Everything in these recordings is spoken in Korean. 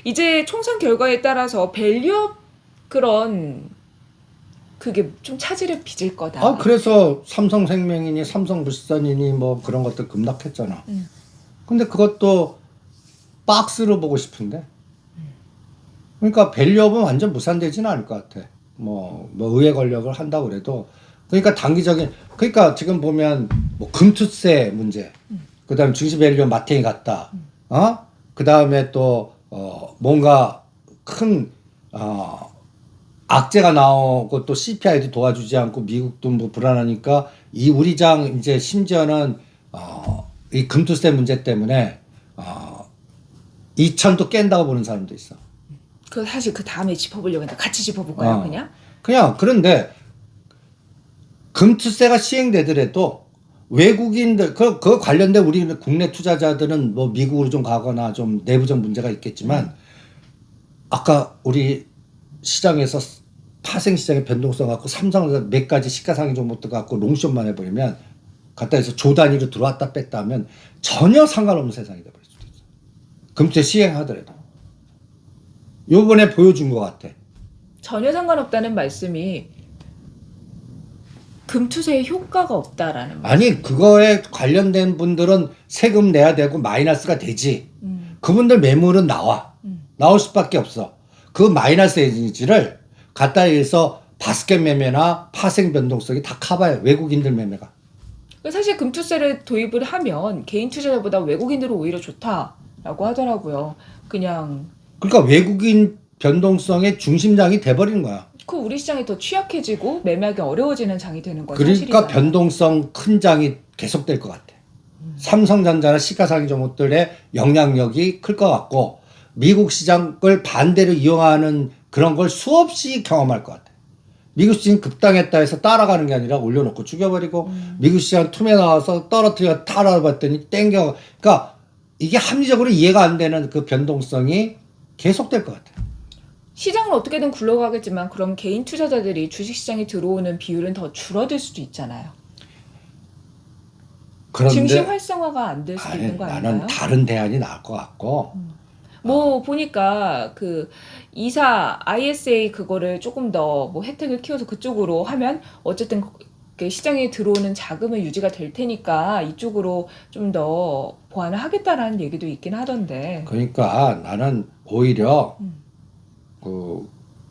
이제 총선 결과에 따라서 밸류업 그런 그게 좀 차질을 빚을 거다. 아, 그래서 삼성생명이니 삼성물산이니 뭐 그런 것들 급락했잖아. 근데 그것도 박스로 보고 싶은데. 그러니까 밸류업은 완전 무산되지는 않을 것 같아. 뭐 의회 권력을 한다고 그래도. 그러니까 단기적인, 그러니까 지금 보면 뭐 금투세 문제, 그 다음에 주식 밸류업 마탱이 갔다, 그 다음에 또, 뭔가 큰, 악재가 나오고 또 CPI도 도와주지 않고 미국도 뭐 불안하니까 이 우리장 이제 심지어는 이 금투세 문제 때문에 2천도 깬다고 보는 사람도 있어. 그 사실 그 다음에 짚어보려고 했는데 같이 짚어볼까요, 그냥? 그냥 그런데 금투세가 시행되더라도 외국인들 그 관련된 우리 국내 투자자들은 뭐 미국으로 좀 가거나 좀 내부적 문제가 있겠지만 아까 우리 시장에서 파생 시장의 변동성 갖고 삼성에서 몇 가지 시가상위 종목들 갖고 롱숏만 해버리면 갖다 해서 조 단위로 들어왔다 뺐다 하면 전혀 상관없는 세상이 돼버릴 수도 있어. 금투세 시행하더라도. 요번에 보여준 것 같아. 전혀 상관없다는 말씀이 금투세에 효과가 없다라는 말. 아니 그거에 관련된 분들은 세금 내야 되고 마이너스가 되지. 그분들 매물은 나올 수밖에 없어. 그 마이너스 에너지를 갖다 해서 바스켓 매매나 파생 변동성이 다 커버해. 외국인들 매매가. 사실 금투세를 도입을 하면 개인 투자자보다 외국인들은 오히려 좋다라고 하더라고요. 그냥 그러니까 외국인 변동성의 중심장이 돼버리는 거야. 그 우리 시장이 더 취약해지고 매매하기 어려워지는 장이 되는 건 그러니까 사실이잖아요. 변동성 큰 장이 계속될 것 같아. 삼성전자나 시가상위 종목들의 영향력이 클 것 같고 미국 시장을 반대로 이용하는 그런 걸 수없이 경험할 것 같아. 미국 시장 급당했다 해서 따라가는 게 아니라 올려놓고 죽여버리고 미국 시장 틈에 나와서 떨어뜨려 따라봤더니 땡겨. 그러니까 이게 합리적으로 이해가 안 되는 그 변동성이 계속될 것 같아. 시장은 어떻게든 굴러가겠지만 그럼 개인 투자자들이 주식시장에 들어오는 비율은 더 줄어들 수도 있잖아요. 그런데 증시 활성화가 안 될 수도 있는 거 아닌가요? 나는 다른 대안이 나을 것 같고 뭐 보니까 그 이사 ISA 그거를 조금 더 뭐 혜택을 키워서 그쪽으로 하면 어쨌든 그 시장에 들어오는 자금은 유지가 될 테니까 이쪽으로 좀 더 보완을 하겠다라는 얘기도 있긴 하던데. 그러니까 나는 오히려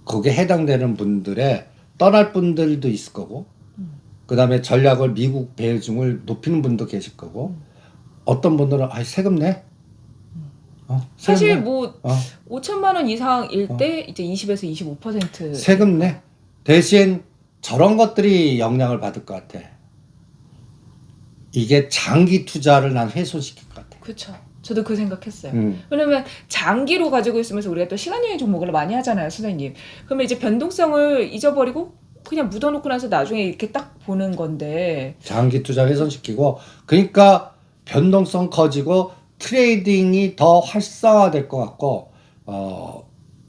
거기에 해당되는 분들의 떠날 분들도 있을 거고 그 다음에 전략을 미국 배중을 높이는 분도 계실 거고 어떤 분들은 세금 내? 사실 내? 뭐 5천만 원 이상일 때 이제 20에서 25% 세금 내? 대신 저런 것들이 영향을 받을 것 같아. 이게 장기 투자를 난 훼손시킬 것 같아. 그렇죠. 저도 그 생각했어요. 왜냐면 장기로 가지고 있으면서 우리가 또 시간여행 종목을 많이 하잖아요, 선생님. 그러면 이제 변동성을 잊어버리고 그냥 묻어놓고 나서 나중에 이렇게 딱 보는 건데. 장기 투자 훼손시키고 그러니까 변동성 커지고 트레이딩이 더 활성화될 것 같고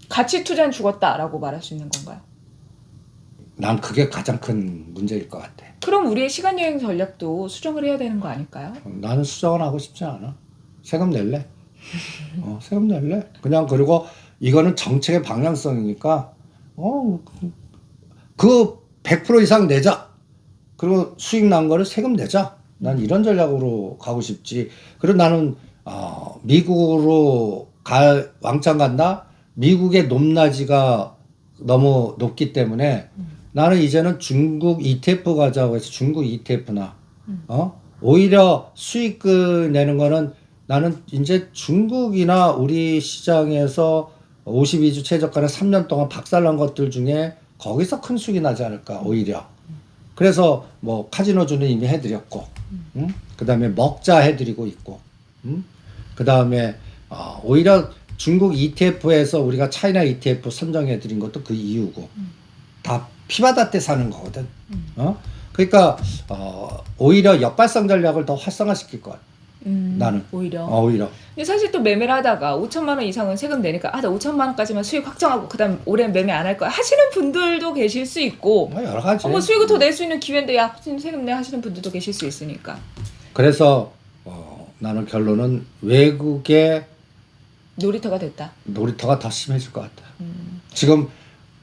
가치 투자는 죽었다라고 말할 수 있는 건가요? 난 그게 가장 큰 문제일 것 같아. 그럼 우리의 시간여행 전략도 수정을 해야 되는 거 아닐까요? 나는 수정은 하고 싶지 않아. 세금 낼래. 세금 낼래. 그냥 그리고 이거는 정책의 방향성이니까 그 100% 이상 내자. 그리고 수익 난 거를 세금 내자. 난 이런 전략으로 가고 싶지. 그리고 나는 미국으로 왕창 간다. 미국의 높낮이가 너무 높기 때문에 나는 이제는 중국 ETF 가자고 해서 중국 ETF나 오히려 수익 내는 거는 나는 이제 중국이나 우리 시장에서 52주 최저가를 3년 동안 박살난 것들 중에 거기서 큰 수익이 나지 않을까 오히려. 그래서 뭐 카지노주는 이미 해드렸고 그 다음에 먹자 해드리고 있고 그 다음에 오히려 중국 ETF에서 우리가 차이나 ETF 선정해드린 것도 그 이유고 다 피바다 때 사는 거거든. 그러니까 오히려 역발상 전략을 더 활성화시킬 것 같아. 나는 오히려. 오히려. 근데 사실 또 매매를 하다가 5천만 원 이상은 세금 내니까 나 5천만 원까지만 수익 확정하고 그다음 올해 매매 안 할 거야 하시는 분들도 계실 수 있고 뭐 여러 가지. 뭐 수익을 더 낼 수 있는 기회인데 야 세금 내 하시는 분들도 계실 수 있으니까. 그래서 나는 결론은 외국의 놀이터가 됐다. 놀이터가 더 심해질 것 같아. 지금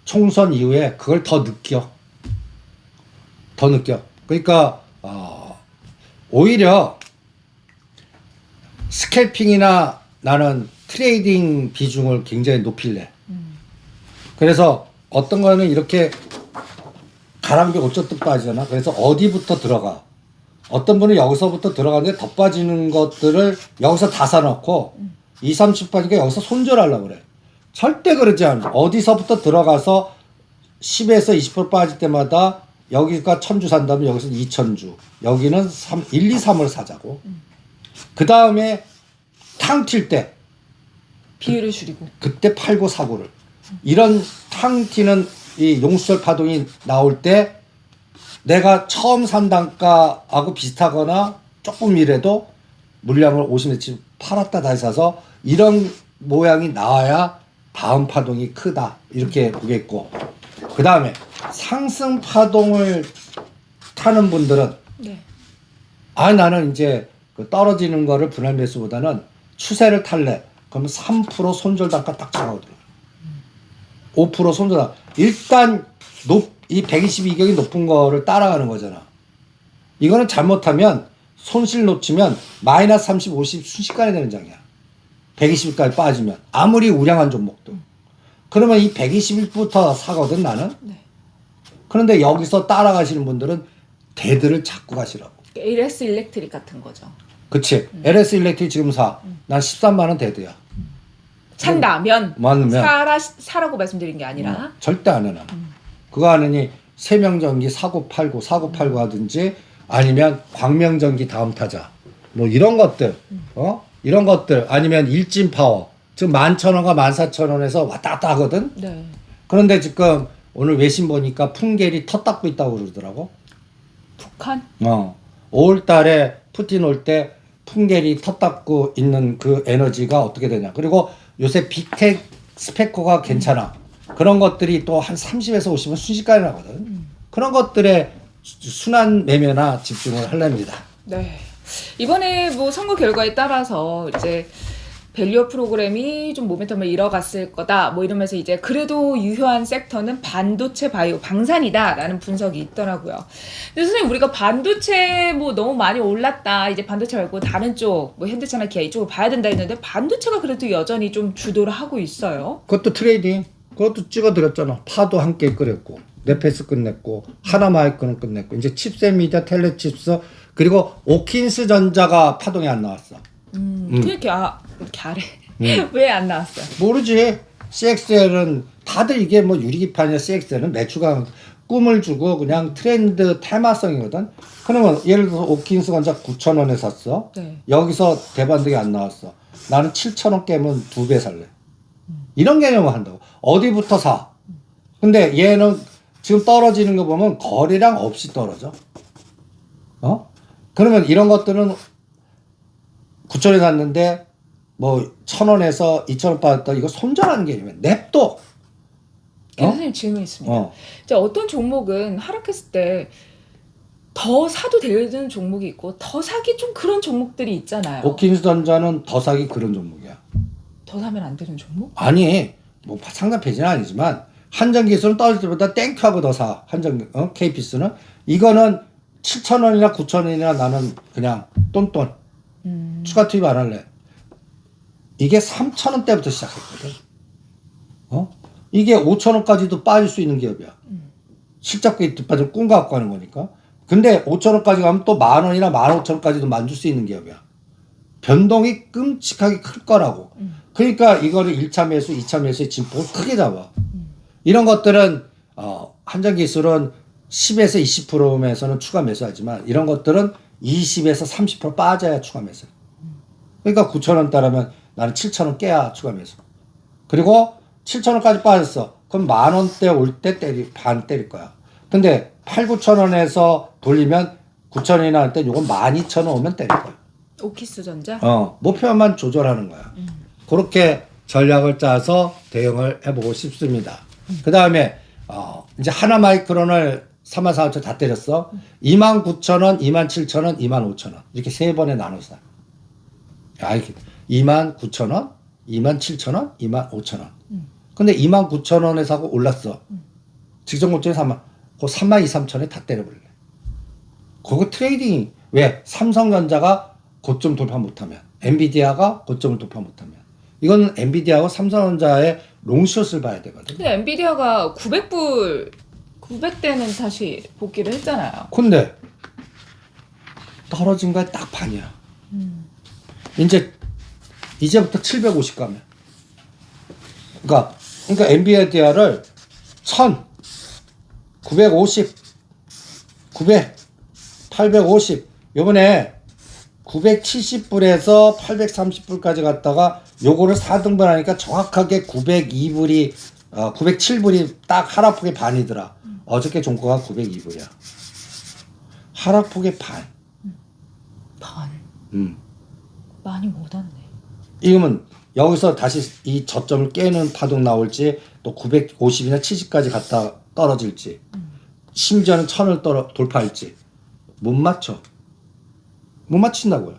총선 이후에 그걸 더 느껴. 그러니까 오히려 스캘핑이나 나는 트레이딩 비중을 굉장히 높일래. 그래서 어떤 거는 이렇게 가랑비 옷젖듯 빠지잖아. 그래서 어디부터 들어가. 어떤 분은 여기서부터 들어가는데 더 빠지는 것들을 여기서 다 사놓고 2, 30 빠지니까 여기서 손절하려고 그래. 절대 그러지 않아. 어디서부터 들어가서 10에서 20% 빠질 때마다 여기가 1000주 산다면 여기서 2000주. 여기는 1, 2, 3을 사자고. 그 다음에 탕 튈 때. 비율을 줄이고. 그때 팔고 사고를. 이런 탕 튀는 이 용수철 파동이 나올 때 내가 처음 산 단가하고 비슷하거나 조금이라도 물량을 50매치 팔았다 다시 사서 이런 모양이 나와야 다음 파동이 크다. 이렇게 보겠고. 그 다음에 상승 파동을 타는 분들은 네. 나는 이제 그 떨어지는 거를 분할 매수보다는 추세를 탈래. 그러면 3% 손절 단가 딱 잡아오더라고요. 5% 손절 단가. 일단 이 122경이 높은 거를 따라가는 거잖아. 이거는 잘못하면 손실 놓치면 마이너스 30, 50 순식간에 되는 장이야. 120일까지 빠지면. 아무리 우량한 종목도. 그러면 이 120일부터 사거든 나는. 네. 그런데 여기서 따라가시는 분들은 대들을 잡고 가시라고. LS 일렉트릭 같은 거죠. 그치. LS 일렉트릭 지금 사. 난 13만 원 대드야. 산다면 많으면 사라고 말씀드린 게 아니라 절대 안 해. 나는. 그거 하느니 세명전기 사고 팔고 하든지 아니면 광명전기 다음 타자. 뭐 이런 것들. 이런 것들 아니면 일진파워. 지금 11,000원과 14,000원에서 왔다 갔다 하거든. 네. 그런데 지금 오늘 외신 보니까 풍계리 터 닦고 있다고 그러더라고. 북한? 5월 달에 푸틴 올 때 풍계리 터 닦고 있는 그 에너지가 어떻게 되냐. 그리고 요새 빅텍 스페코가 괜찮아. 그런 것들이 또 한 30에서 50은 순식간에 나거든. 그런 것들에 순환 매매나 집중을 하렵니다. 네. 이번에 뭐 선거 결과에 따라서 이제 밸류업 프로그램이 좀 모멘텀을 잃어갔을 거다. 뭐 이러면서 이제 그래도 유효한 섹터는 반도체, 바이오, 방산이다라는 분석이 있더라고요. 근데 선생님 우리가 반도체 뭐 너무 많이 올랐다. 이제 반도체 말고 다른 쪽, 뭐 현대차나 기아 이쪽을 봐야 된다 했는데 반도체가 그래도 여전히 좀 주도를 하고 있어요. 그것도 트레이딩. 그것도 찍어드렸잖아. 파도 함께 끌었고 네페스 끝냈고 하나마이크는 끝냈고 이제 칩셋 미디어 텔레칩스 그리고 오킨스 전자가 파동이 안 나왔어. 이렇게 아래 왜 안 나왔어요? 모르지. CXL은 다들 이게 뭐 유리기판이나 CXL은 매출가 꿈을 주고 그냥 트렌드 테마성이거든. 그러면 예를 들어서 오킨스 전자 9,000원에 샀어. 네. 여기서 대반등이 안 나왔어. 나는 7,000원 깨면 2배 살래. 이런 개념을 한다고. 어디부터 사? 근데 얘는 지금 떨어지는 거 보면 거래량 없이 떨어져. 그러면 이런 것들은 9,000원에 샀는데 뭐 1,000원에서 2,000원 빠졌다. 이거 손절하는 개념이야. 냅둬. 선생님 질문 있습니다. 이제 어떤 종목은 하락했을 때 더 사도 되는 종목이 있고 더 사기 좀 그런 종목들이 있잖아요. 오킨스 전자는 더 사기 그런 종목이야. 더 사면 안 되는 종목? 아니 뭐 상단 폐지는 아니지만 한전기술은 떨어질 때보다 땡큐하고 더 사. KPS는 이거는 7,000원이나 9,000원이나 나는 그냥 똔똔 추가 투입 안 할래. 이게 3,000원대부터 시작했거든. 이게 5,000원까지도 빠질 수 있는 기업이야. 실적이 뒷받침 꿈 갖고 하는 거니까. 근데 5,000원까지 가면 또 10,000원이나 15,000원까지도 만들 수 있는 기업이야. 변동이 끔찍하게 클 거라고. 그러니까 이거를 1차 매수, 2차 매수의 진폭을 크게 잡아. 이런 것들은 한전기술은 10에서 20%에서는 추가 매수하지만 이런 것들은 20에서 30% 빠져야 추가 매수. 그러니까 9,000원 따라면 나는 7,000원 깨야 추가 매수. 그리고 7,000원까지 빠졌어. 그럼 10,000원대 올 때 반 때릴 거야. 근데 8, 9,000원에서 돌리면 9,000원이 나올 때 요건 12,000원 오면 때릴 거야. 오키스 전자? 목표만 조절하는 거야. 그렇게 전략을 짜서 대응을 해보고 싶습니다. 그 다음에 이제 하나마이크론을 34,000원 다 때렸어. 29,000원, 27,000원, 25,000원 이렇게 세 번에 나눠서. 이렇게 29,000원, 27,000원, 25,000원. 근데 29,000원에 사고 올랐어. 직전 고점이 3만. 그 3만 2, 3천에 다 때려버릴래. 그거 트레이딩이 왜? 삼성전자가 고점 돌파 못하면, 엔비디아가 고점을 돌파 못하면, 이건 엔비디아하고 삼성전자의 롱숏을 봐야 되거든. 근데 엔비디아가 900대는 다시 복귀를 했잖아요. 근데 떨어진 거에 딱 반이야. 이제부터 750 가면. 그러니까 엔비디아를 1000, 950, 900, 850. 요번에 970불에서 830불까지 갔다가 요거를 4등분 하니까 정확하게 902불이 907불이 딱 하락폭의 반이더라. 어저께 종가가 902불이야. 하락폭의 반. 반. 음. 많이 못 왔네. 이러면 여기서 다시 이 저점을 깨는 파동 나올지 또 950이나 70까지 갔다 떨어질지 심지어는 1000을 돌파할지 못 맞춰. 못 맞춘다고요.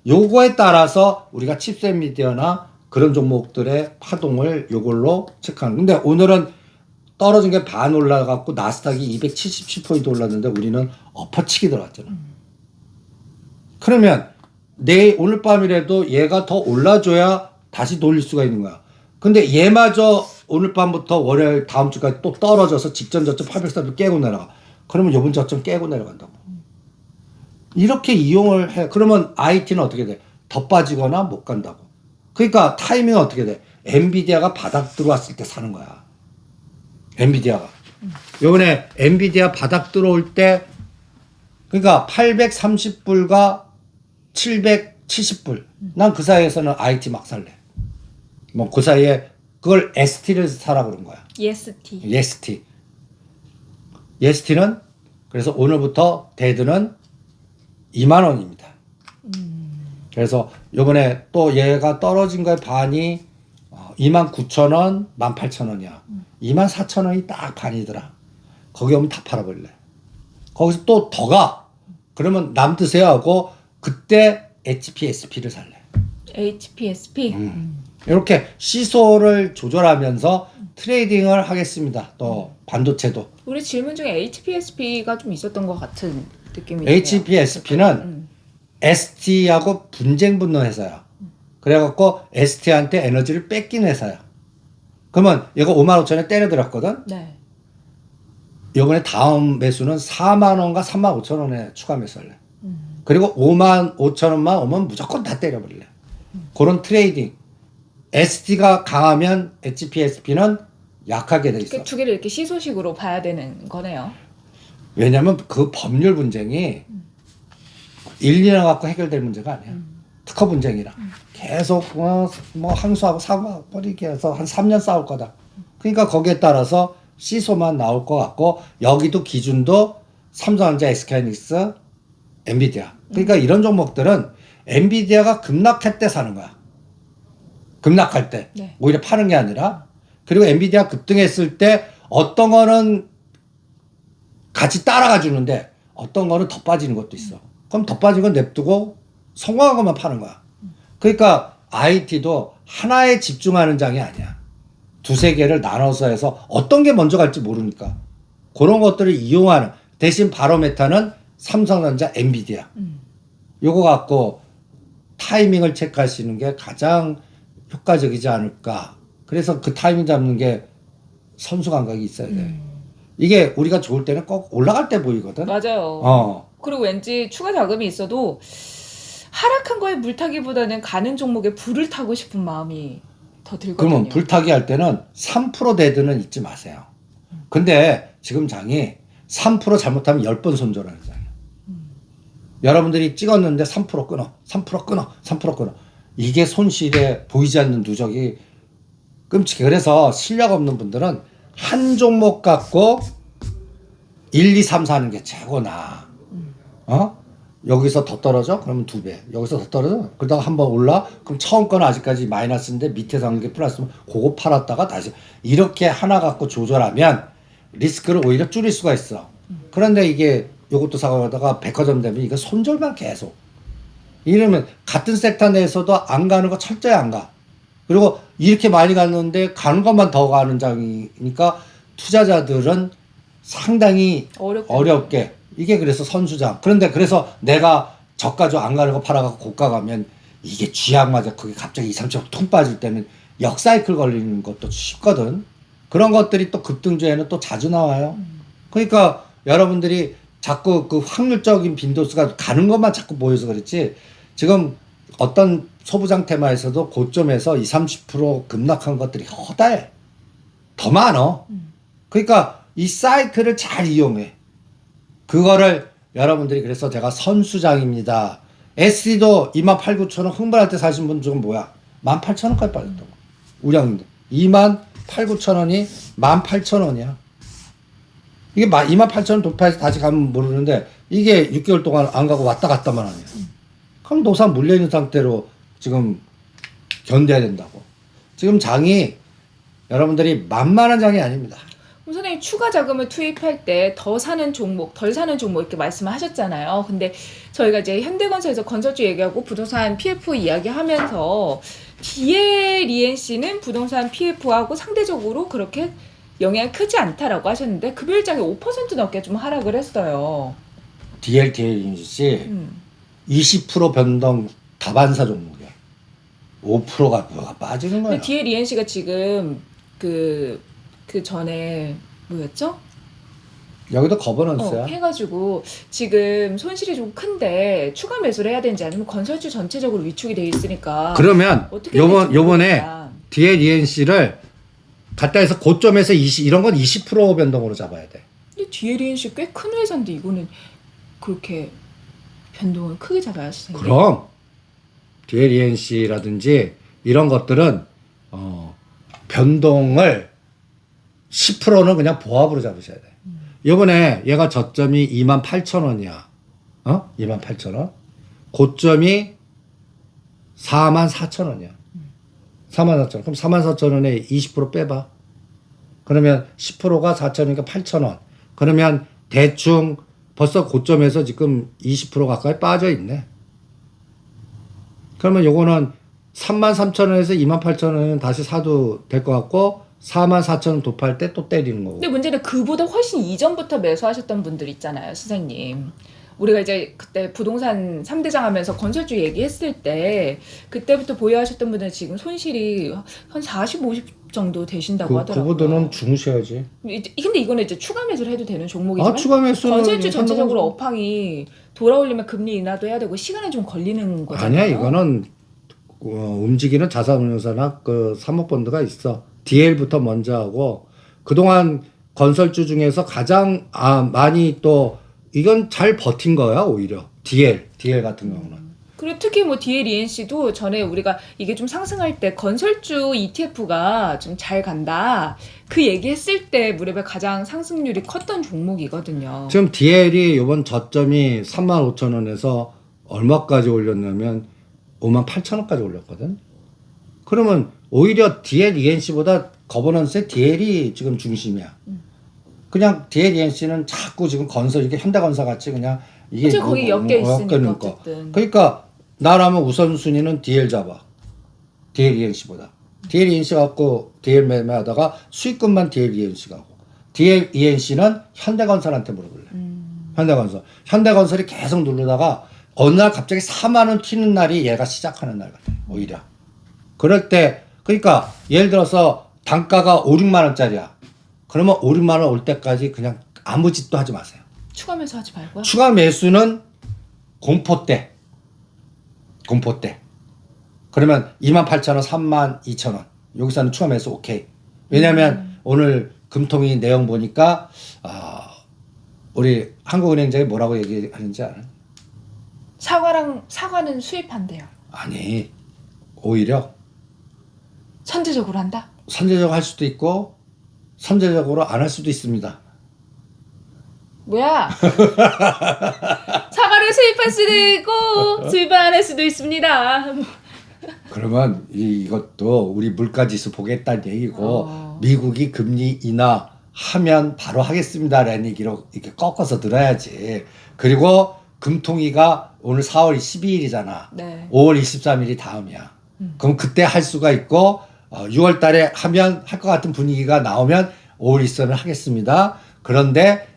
요거에 따라서 우리가 칩셋 미디어나 그런 종목들의 파동을 요걸로 체크하는. 근데 오늘은 떨어진 게 반 올라갔고 나스닥이 277포인트 올랐는데 우리는 엎어치기 들어갔잖아. 그러면 오늘 밤이라도 얘가 더 올라줘야 다시 돌릴 수가 있는 거야. 근데 얘마저 오늘 밤부터 월요일 다음 주까지 또 떨어져서 직전 저점 830 깨고 내려가. 그러면 요번 저점 깨고 내려간다고. 이렇게 이용을 해. 그러면 IT는 어떻게 돼? 더 빠지거나 못 간다고. 그러니까 타이밍은 어떻게 돼? 엔비디아가 바닥 들어왔을 때 사는 거야. 엔비디아가. 요번에 엔비디아 바닥 들어올 때 그러니까 830불과 770불. 난 그 사이에서는 IT 막 살래. 뭐 그 사이에 그걸 ST를 사라 그런 거야. EST. EST. EST는 그래서 오늘부터 데드는 2만 원입니다. 그래서 요번에 또 얘가 떨어진 거의 반이 29,000원, 18,000원이야. 24,000원이 딱 반이더라. 거기 오면 다 팔아버릴래. 거기서 또 더 가. 그러면 남드세요 하고 그때 HPSP를 살래. HPSP. 이렇게 시소를 조절하면서 트레이딩을 하겠습니다. 또 반도체도. 우리 질문 중에 HPSP가 좀 있었던 것 같은 느낌이 HPSP는 ST하고 분쟁 붙는 회사야. 그래갖고 ST한테 에너지를 뺏긴 회사야. 그러면 얘가 55,000원에 때려들었거든. 네. 이번에 다음 매수는 4만원과 35,000원에 추가 매수할래. 그리고 55,000원만 오면 무조건 다 때려버릴래. 그런 트레이딩. ST가 강하면 HPSP는 약하게 돼 있어. 두 개를 이렇게 시소식으로 봐야 되는 거네요. 왜냐면 그 법률 분쟁이 1, 2년 갖고 해결될 문제가 아니야. 특허 분쟁이라. 계속 뭐 항소하고 사고하고 이렇게 해서 한 3년 싸울 거다. 그러니까 거기에 따라서 시소만 나올 것 같고 여기도 기준도 삼성전자, SK하이닉스, 엔비디아. 그러니까 이런 종목들은 엔비디아가 급락할 때 사는 거야. 급락할 때. 네. 오히려 파는 게 아니라. 그리고 엔비디아 급등했을 때 어떤 거는 같이 따라가 주는데 어떤 거는 더 빠지는 것도 있어. 그럼 더 빠진 건 냅두고 성공한 것만 파는 거야. 그러니까 IT도 하나에 집중하는 장이 아니야. 두세 개를 나눠서 해서 어떤 게 먼저 갈지 모르니까 그런 것들을 이용하는 대신 바로메타는 삼성전자, 엔비디아. 요거 갖고 타이밍을 체크하시는 게 가장 효과적이지 않을까. 그래서 그 타이밍 잡는 게 선수 감각이 있어야 돼. 이게 우리가 좋을 때는 꼭 올라갈 때 보이거든. 맞아요. 그리고 왠지 추가 자금이 있어도 하락한 거에 물타기보다는 가는 종목에 불을 타고 싶은 마음이 더 들거든요. 그러면 불타기 할 때는 3% 데드는 잊지 마세요. 근데 지금 장이 3% 잘못하면 10번 손절하는 장이에요. 여러분들이 찍었는데 3% 끊어, 3% 끊어, 3% 끊어. 이게 손실에 보이지 않는 누적이 끔찍해. 그래서 실력 없는 분들은 한 종목 갖고 1, 2, 3, 4 하는 게 최고나. 여기서 더 떨어져? 그러면 2배. 여기서 더 떨어져? 그러다가 한번 올라? 그럼 처음 거는 아직까지 마이너스인데 밑에서 한 게 플러스면 그거 팔았다가 다시. 이렇게 하나 갖고 조절하면 리스크를 오히려 줄일 수가 있어. 그런데 이게 요것도 사가다가 백화점 되면 이거 손절만 계속. 이러면 같은 섹터 내에서도 안 가는 거 철저히 안 가. 그리고 이렇게 많이 갔는데 가는 것만 더 가는 장이니까 투자자들은 상당히 어렵게 이게 그래서 선수장. 그런데 그래서 내가 저가 안 가는 거 팔아갖고 고가 가면 이게 쥐약맞아 그게 갑자기 2, 3천 통 빠질 때는 역사이클 걸리는 것도 쉽거든. 그런 것들이 또 급등주에는 또 자주 나와요. 그러니까 여러분들이 자꾸 그 확률적인 빈도수가 가는 것만 자꾸 보여서 그렇지 지금 어떤 소부장 테마에서도 고점에서 20, 30% 급락한 것들이 허다해. 더 많어. 그러니까 이 사이클을 잘 이용해. 그거를 여러분들이 그래서 제가 선수장입니다. SD도 28,900원 흥분할 때 사신 분 중은 뭐야? 18,000원까지 빠졌다고. 우리 형님들. 28,900원이 18,000원이야. 이게 28,000원 돌파해서 다시 가면 모르는데 이게 6개월 동안 안 가고 왔다 갔다만 하냐. 그럼 노상 물려있는 상태로 지금 견뎌야 된다고. 지금 장이 여러분들이 만만한 장이 아닙니다. 그럼 선생님 추가 자금을 투입할 때 더 사는 종목, 덜 사는 종목 이렇게 말씀을 하셨잖아요. 근데 저희가 이제 현대건설에서 건설주 얘기하고 부동산 PF 이야기하면서 DLENC는 부동산 PF하고 상대적으로 그렇게 영향이 크지 않다라고 하셨는데 급여일장이 5% 넘게 좀 하락을 했어요. DLDL인지 20% 변동 다반사 종목이야. 5%가 뭐가 빠지는 거야. 근데 DLENC가 지금 그 전에 뭐였죠? 여기도 거버넌스야. 해가지고 지금 손실이 좀 큰데 추가 매수를 해야 되는지 아니면 건설주 전체적으로 위축이 돼 있으니까 그러면 어떻게 될지 요번에 모르겠다. DLENC를 갖다 해서 고점에서 20 이런 건 20% 변동으로 잡아야 돼. 근데 DLENC 꽤 큰 회사인데 이거는 그렇게 변동을 크게 잡아야 하시는 그럼 DLENC라든지 이런 것들은 변동을 10%는 그냥 보합으로 잡으셔야 돼. 이번에 얘가 저점이 28,000원이야. 28,000원. 고점이 44,000원이야. 44,000원. 그럼 44,000원에 20% 빼봐. 그러면 10%가 4,000원이니까 8,000원. 그러면 대충 벌써 고점에서 지금 20% 가까이 빠져 있네. 그러면 요거는 33,000원에서 28,000원은 다시 사도 될 것 같고 44,000원 도파할 때 또 때리는 거고. 근데 문제는 그보다 훨씬 이전부터 매수하셨던 분들 있잖아요, 선생님. 우리가 이제 그때 부동산 3대장 하면서 건설주 얘기했을 때 그때부터 보유하셨던 분들은 지금 손실이 한 40, 50 정도 되신다고 하더라고요. 그보다는 주무셔야지. 근데 이거는 이제 추가 매수를 해도 되는 종목이지만 추가 매수는 건설주 전체적으로 업황이 돌아오려면 금리 인하도 해야 되고 시간이 좀 걸리는 거잖아요. 아니야, 이거는 움직이는 자산운용사나 그 사모펀드가 있어. DL부터 먼저 하고 그동안 건설주 중에서 가장 많이 또 이건 잘 버틴 거야 오히려 DL 같은 경우는. 그리고 특히 뭐 DLENC도 전에 우리가 이게 좀 상승할 때 건설주 ETF가 좀 잘 간다 그 얘기했을 때 무렵에 가장 상승률이 컸던 종목이거든요. 지금 DL이 이번 저점이 35,000원에서 얼마까지 올렸냐면 58,000원까지 올렸거든. 그러면 오히려 DLENC보다 거버넌스의 DL이 지금 중심이야. 그냥 DLENC는 자꾸 지금 건설 이게 현대건설 같이 그냥 이게 그치, 거기 엮여 있으니까 엮여있는 거. 어쨌든. 그러니까 나라면 우선순위는 DL 잡아. DLENC보다. DLENC 갖고 DL 매매하다가 수익금만 DLENC 가고 DLENC는 현대건설한테 물어볼래. 현대건설이 계속 누르다가 어느 날 갑자기 4만 원 튀는 날이 얘가 시작하는 날 같아. 오히려. 그럴 때 그러니까 예를 들어서 단가가 5, 6만 원짜리야. 그러면 5, 6만 원 올 때까지 그냥 아무 짓도 하지 마세요. 추가 매수하지 말고요. 추가 매수는 공포 때. 그러면 28,000원, 32,000원. 여기서는 추가 매수 오케이. 왜냐면 오늘 금통위 내용 보니까 우리 한국은행장이 뭐라고 얘기하는지 알아? 사과는 수입한대요. 아니 오히려 선제적으로 한다? 선제적으로 할 수도 있고 선제적으로 안 할 수도 있습니다. 뭐야? 사과를 수입할 수도 있고 수입 안 할 수도 있습니다. 그러면 이것도 우리 물가지수 보겠다는 얘기고 미국이 금리 인하하면 바로 하겠습니다라는 얘기로 이렇게 꺾어서 들어야지. 그리고 금통위가 오늘 4월 12일이잖아. 네. 5월 23일이 다음이야. 그럼 그때 할 수가 있고 6월 달에 하면 할 것 같은 분위기가 나오면 5월 일선을 하겠습니다. 그런데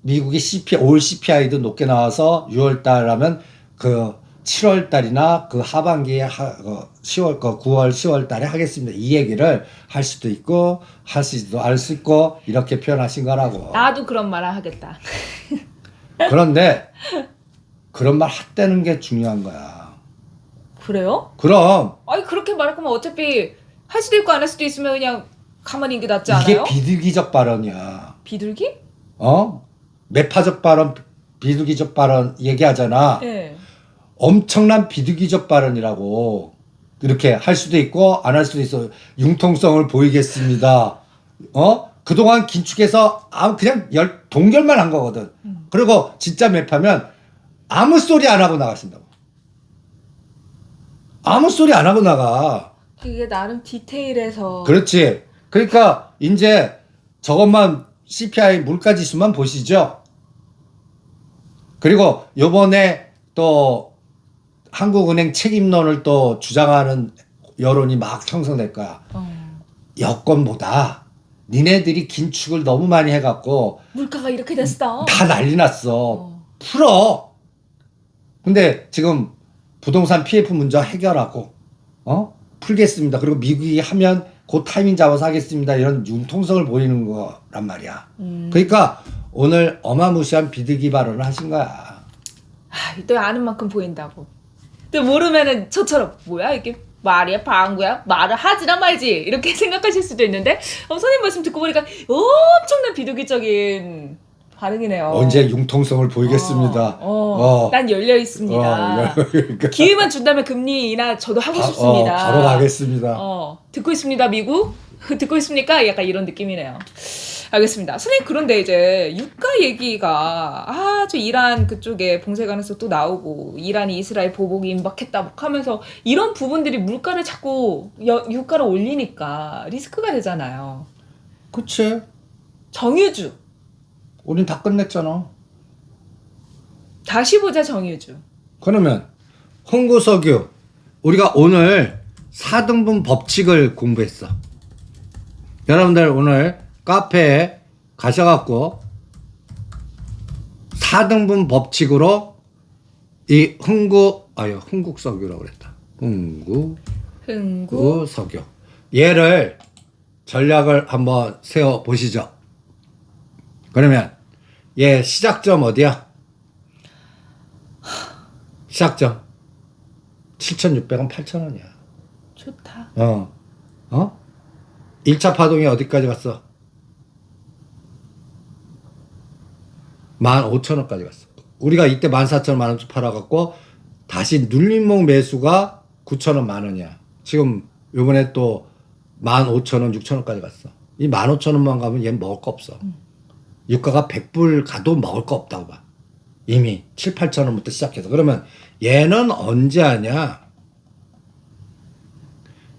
미국이 올 CPI도 높게 나와서 6월 달 하면 그 7월 달이나 그 하반기에 9월 10월 달에 하겠습니다. 이 얘기를 할 수도 있고 할 수도 알 수 있고 이렇게 표현하신 거라고. 나도 그런 말을 하겠다. 그런데 그런 말 했다는 게 중요한 거야. 그래요? 그럼 아니 그렇게 말할 거면 어차피 할 수도 있고 안 할 수도 있으면 그냥 가만히 있는 게 낫지 이게 않아요? 비둘기적 발언이야. 비둘기? 매파적 발언, 비둘기적 발언 얘기하잖아. 네. 엄청난 비둘기적 발언이라고. 이렇게 할 수도 있고 안 할 수도 있어. 융통성을 보이겠습니다. 그동안 긴축해서 그냥 동결만 한 거거든. 그리고 진짜 매파면 아무 소리 안 하고 나가신다고. 아무 소리 안 하고 나가. 이게 나름 디테일해서. 그렇지. 그러니까 이제 저것만 CPI 물가지수만 보시죠. 그리고 요번에 또 한국은행 책임론을 또 주장하는 여론이 막 형성될 거야. 여건보다 니네들이 긴축을 너무 많이 해갖고 물가가 이렇게 됐어. 다 난리 났어. 풀어. 근데 지금 부동산 PF 문제 해결하고 풀겠습니다. 그리고 미국이 하면 그 타이밍 잡아서 하겠습니다. 이런 융통성을 보이는 거란 말이야. 그러니까 오늘 어마무시한 비둘기 발언을 하신 거야. 또 아는 만큼 보인다고. 또 모르면은 저처럼 뭐야 이게 말이야 방구야 말을 하지나 말지 이렇게 생각하실 수도 있는데 선생님 말씀 듣고 보니까 엄청난 비둘기적인 반응이네요. 언제 융통성을 보이겠습니다. 난 열려 있습니다. 그러니까. 기회만 준다면 금리 인하 저도 하고 싶습니다. 바로 가겠습니다. 듣고 있습니다, 미국. 듣고 있습니까? 약간 이런 느낌이네요. 알겠습니다. 선생님 그런데 이제 유가 얘기가 저 이란 그쪽에 봉쇄관에서 또 나오고 이란이 이스라엘 보복이 임박했다 막 하면서 이런 부분들이 물가를 자꾸 유가를 올리니까 리스크가 되잖아요. 그치. 정유주. 우린 다 끝냈잖아. 다시 보자 정유주. 그러면 홍구석유 우리가 오늘 4등분 법칙을 공부했어. 여러분들 오늘 카페에 가셔갖고 4등분 법칙으로 이 흥국석유라고 그랬다. 흥국석유 얘를 전략을 한번 세워 보시죠. 그러면 얘 시작점 어디야? 시작점 7,600원 8,000원이야. 좋다. 1차 파동이 어디까지 갔어? 15,000원까지 갔어. 우리가 이때 14,000원 팔아갖고 다시 눌림목 매수가 9,000원 만원이야. 지금 요번에 또 15,000원 6,000원까지 갔어. 이 15,000원만 가면 얘는 먹을 거 없어. 유가가 100불 가도 먹을 거 없다고 봐. 이미 7, 8,000원부터 시작해서. 그러면 얘는 언제 하냐?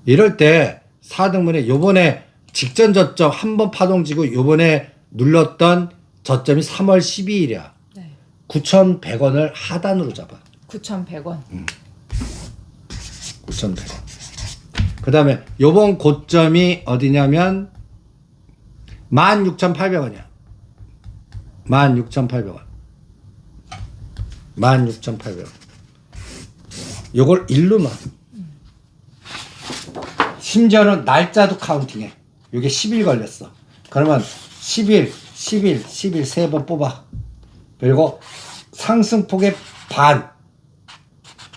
이럴 때 4등분에 요번에 직전 저점 한 번 파동지고 요번에 눌렀던 저점이 3월 12일이야. 네. 9,100원을 하단으로 잡아. 9,100원. 9,100원. 그 다음에 요번 고점이 어디냐면 16,800원이야. 16,800원. 16,800원. 요걸 일로 놔. 심지어는 날짜도 카운팅해. 요게 10일 걸렸어. 그러면 10일 세 번 뽑아. 그리고 상승폭의 반.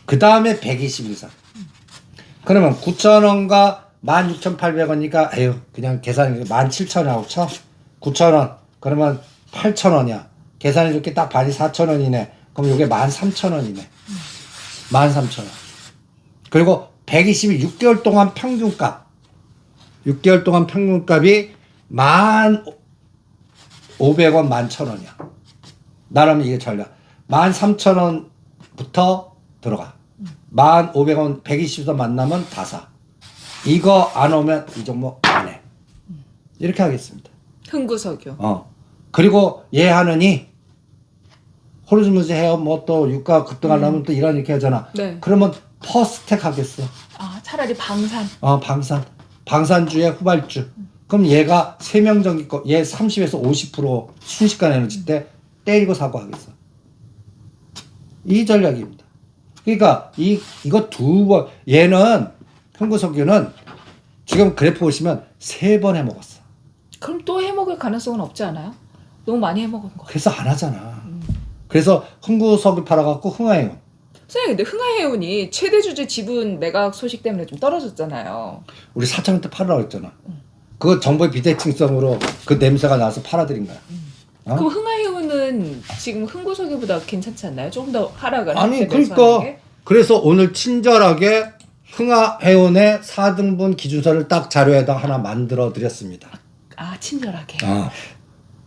그 다음에 120일 이상. 그러면 9,000원과 16,800원이니까 에휴 그냥 계산이 17,000원하고 쳐. 9,000원. 그러면 8,000원이야. 계산이 이렇게 딱 반이 4,000원이네. 그럼 요게 13,000원이네. 13,000원. 그리고 120일 6개월 동안 평균값. 6개월 동안 평균값이 15,000원, 11,000원이야. 나라면 이게 전략. 13,000원부터 들어가. 1,500원 120원 만나면 다 사. 이거 안 오면 이 종목 안 해. 이렇게 하겠습니다. 흥구석유. 그리고 얘 하느니 호르무즈 해요. 뭐 또 유가 급등하려면 또 이런 이렇게 하잖아. 네. 그러면 퍼스텍 하겠어. 아, 차라리 방산. 방산주의 후발주. 그럼 얘가 3명 정기 거, 얘 30에서 50% 순식간에 에너지 때 때리고 사고하겠어. 이 전략입니다. 그러니까 이거 두 번, 얘는 흥구석유는 지금 그래프 보시면 3번 해먹었어. 그럼 또 해먹을 가능성은 없지 않아요? 너무 많이 해먹은 거. 그래서 안 하잖아. 그래서 흥구석유 팔아갖고 흥하해요. 선생님, 근데 흥하해운이 최대 주주 지분 매각 소식 때문에 좀 떨어졌잖아요. 우리 4,000원대 팔으라고 했잖아. 그거 정부의 비대칭성으로 그 냄새가 나서 팔아드린 거야. 어? 그럼 흥하해운은 지금 흥구석유보다 괜찮지 않나요? 조금 더 하락을 아니 하면서 그러니까 하는 게? 그래서 오늘 친절하게 흥하해운의 4등분 기준서를 딱 자료에다 하나 만들어 드렸습니다. 아, 친절하게.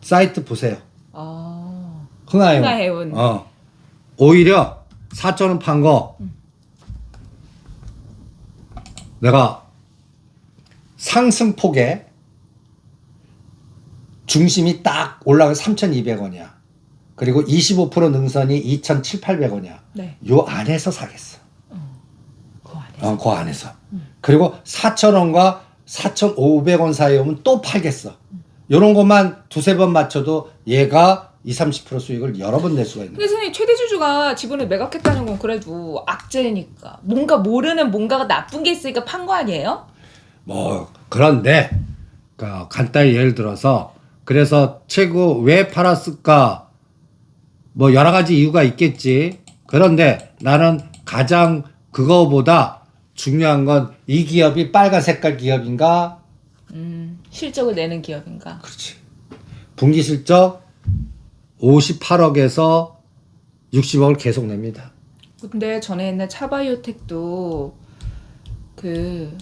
사이트 보세요. 아, 흥하해운. 흥하해운. 오히려 4,000원 판 거 내가 상승폭에 중심이 딱 올라가 3,200원이야. 그리고 25% 능선이 2,700~800원이야. 네. 요 안에서 사겠어. 그 안에서. 그 안에서. 그리고 4,000원과 4,500원 사이에 오면 또 팔겠어. 요런 것만 두세 번 맞춰도 얘가 20~30% 수익을 여러 번 낼 수가 있는 근데 거야. 선생님, 최대 주주가 지분을 매각했다는 건 그래도 악재니까 뭔가 모르는 뭔가가 나쁜 게 있으니까 판 거 아니에요? 뭐 그런데 간단히 예를 들어서 그래서 최고 왜 팔았을까 뭐 여러 가지 이유가 있겠지. 그런데 나는 가장 그거보다 중요한 건 이 기업이 빨간 색깔 기업인가? 실적을 내는 기업인가? 그렇지. 분기 실적 58억에서 60억을 계속 냅니다. 근데 전에 옛날 차바이오텍도 그